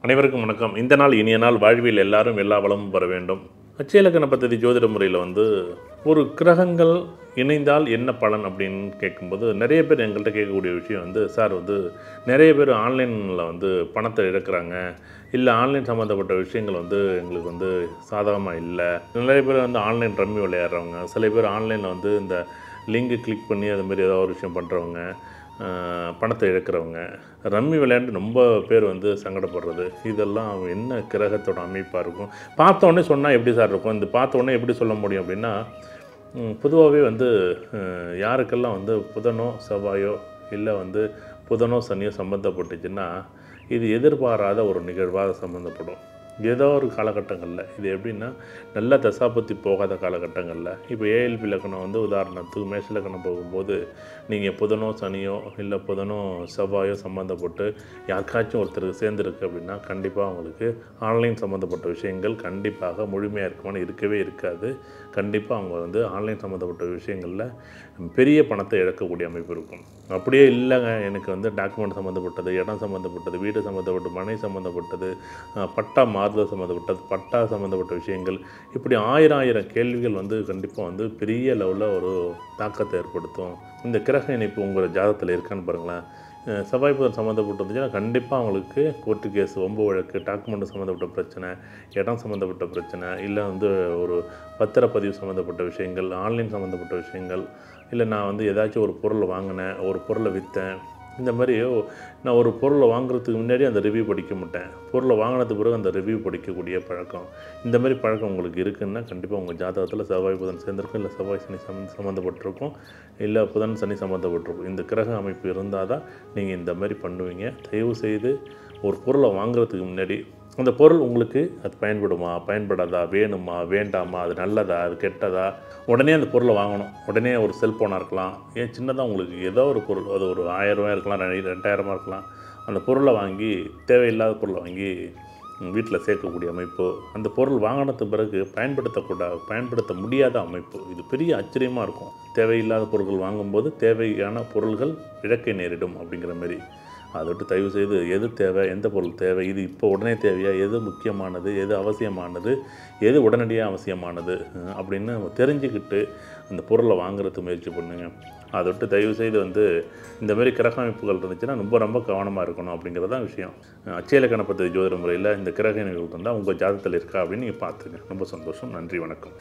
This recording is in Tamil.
அனைவருக்கும் வணக்கம். இந்த நாள் இனிய நாள், வாழ்வில் எல்லாரும் எல்லா வளமும் பெற வேண்டும். அட்சய இலக்கண பദ്ധதி ஜோதிட முறையில் ஒரு கிரகங்கள் இணைந்தால் என்ன பலன் அப்படின்னு கேட்கும்போது நிறைய பேர் எங்கள்கிட்ட கேட்கக்கூடிய விஷயம் சார் நிறைய பேர் ஆன்லைனில் பணத்தை இழக்கிறாங்க, இல்லை ஆன்லைன் சம்மந்தப்பட்ட விஷயங்கள் எங்களுக்கு சாதகமாக இல்லை. நிறைய பேர் ஆன்லைன் ரம்மி விளையாடுறவங்க, சில பேர் ஆன்லைனில் இந்த லிங்கு கிளிக் பண்ணி அதுமாரி ஏதோ ஒரு விஷயம் பண்ணுறவங்க, பணத்தை இழக்கிறவங்க, ரம்மி விளையாண்டு ரொம்ப பேர் சங்கடப்படுறது, இதெல்லாம் என்ன கிரகத்தோட அமைப்பாக இருக்கும்? பார்த்தோன்னே சொன்னால் எப்படி சார் இருக்கும்? இந்த பார்த்தோன்னே எப்படி சொல்ல முடியும் அப்படின்னா, பொதுவாகவே யாருக்கெல்லாம் புதனோ செவ்வாயோ இல்லை புதனோ சனியோ சம்மந்தப்பட்டுச்சுன்னா இது எதிர்பாராத ஒரு நிகழ்வாக சம்மந்தப்படும். ஏதோ ஒரு காலகட்டங்களில் இது எப்படின்னா, நல்ல தசாபத்தி போகாத காலகட்டங்களில் இப்போ ஏஎல்பி இலக்கணம் உதாரணத்துக்கு மேஷ இலக்கணம் போகும்போது நீங்கள் புதனோ சனியோ இல்லை புதனோ செவ்வாயோ சம்மந்தப்பட்டு யாருக்காச்சும் ஒருத்தருக்கு சேர்ந்துருக்கு அப்படின்னா கண்டிப்பாக அவங்களுக்கு ஆன்லைன் சம்மந்தப்பட்ட விஷயங்கள் கண்டிப்பாக முழுமையாக இருக்குமான்னு இருக்கவே இருக்காது. கண்டிப்பாக அவங்க ஆன்லைன் சம்மந்தப்பட்ட விஷயங்களில் பெரிய பணத்தை இழக்கக்கூடிய அமைப்பு இருக்கும். அப்படியே இல்லைங்க, எனக்கு டாக்குமெண்ட் சம்மந்தப்பட்டது, இடம் சம்மந்தப்பட்டது, வீடு சம்மந்தப்பட்டது, மனை சம்மந்தப்பட்டது, பட்டா மாறுதல் சம்மந்தப்பட்டது, பட்டா சம்மந்தப்பட்ட விஷயங்கள், இப்படி ஆயிரம் கேள்விகள் கண்டிப்பாக பெரிய லெவலில் ஒரு தாக்கத்தை ஏற்படுத்தும். இந்த கிரக இணைப்பு உங்கள் ஜாதகத்தில் இருக்கான்னு பாருங்களேன். செவ்வாய் புதன் சம்மந்தப்பட்டதுன்னா கண்டிப்பாக அவங்களுக்கு கோர்ட்டு கேஸ், வம்பு வழக்கு, டாக்குமெண்ட் சம்மந்தப்பட்ட பிரச்சனை, இடம் சம்மந்தப்பட்ட பிரச்சனை, இல்லை ஒரு பத்திரப்பதிவு சம்மந்தப்பட்ட விஷயங்கள், ஆன்லைன் சம்மந்தப்பட்ட விஷயங்கள், இல்லை நான் ஏதாச்சும் ஒரு பொருள் வாங்கினேன், ஒரு பொருளை விற்றேன், இந்த மாதிரி நான் ஒரு பொருளை வாங்குறதுக்கு முன்னாடி அந்த ரிவ்யூ படிக்க மாட்டேன், பொருளை வாங்கினது பிறகு அந்த ரிவ்யூ படிக்கக்கூடிய பழக்கம், இந்த மாதிரி பழக்கம் உங்களுக்கு இருக்குதுன்னா கண்டிப்பாக உங்கள் ஜாதகத்தில் செவ்வாய் புதன் சேர்ந்துருக்கும், இல்லை செவ்வாய் சனி சம்மந்தப்பட்டிருக்கும், இல்லை புதன் சனி சம்மந்தப்பட்டிருக்கும். இந்த கிரக அமைப்பு இருந்தால் தான் நீங்கள் இந்த மாதிரி பண்ணுவீங்க. தயவு செய்து ஒரு பொருளை வாங்குறதுக்கு முன்னாடி அந்த பொருள் உங்களுக்கு அது பயன்படுமா, பயன்படாதா, வேணுமா, வேண்டாமா, அது நல்லதா, அது கெட்டதா, உடனே அந்த பொருளை வாங்கணும். உடனே ஒரு செல்ஃபோனாக இருக்கலாம், ஏன் சின்னதாக உங்களுக்கு ஏதோ ஒரு பொருள், அது ஒரு 1000 ரூபாய் இருக்கலாம், 2000 இருக்கலாம், அந்த பொருளை வாங்கி தேவையில்லாத பொருளை வாங்கி வீட்டில் சேர்க்கக்கூடிய அமைப்பு, அந்த பொருள் வாங்கினது பிறகு பயன்படுத்த முடியாத அமைப்பு, இது பெரிய ஆச்சரியமாக இருக்கும். தேவையில்லாத பொருட்கள் வாங்கும்போது தேவையான பொருள்கள் இழக்க நேரிடும் அப்படிங்கிற மாதிரி. அதை விட்டு தயவு செய்து எது தேவை, எந்த பொருள் தேவை, இது இப்போ உடனே தேவையா, எது முக்கியமானது, எது அவசியமானது, எது உடனடியாக அவசியமானது அப்படின்னு நம்ம தெரிஞ்சுக்கிட்டு அந்த பொருளை வாங்குறதுக்கு முயற்சி பண்ணுங்க. அதை விட்டு தயவு செய்து இந்த மாதிரி கிரக அமைப்புகள் இருந்துச்சுன்னா ரொம்ப கவனமாக இருக்கணும் அப்படிங்கிறது தான் விஷயம். அட்சய இலக்கண பദ്ധதி ஜோதிட முறையில் இந்த கிரக அமைப்புகள் இருந்தால் உங்கள் ஜாதகத்தில் இருக்கா அப்படின்னு நீங்கள் பார்த்துங்க. ரொம்ப சந்தோஷம். நன்றி, வணக்கம்.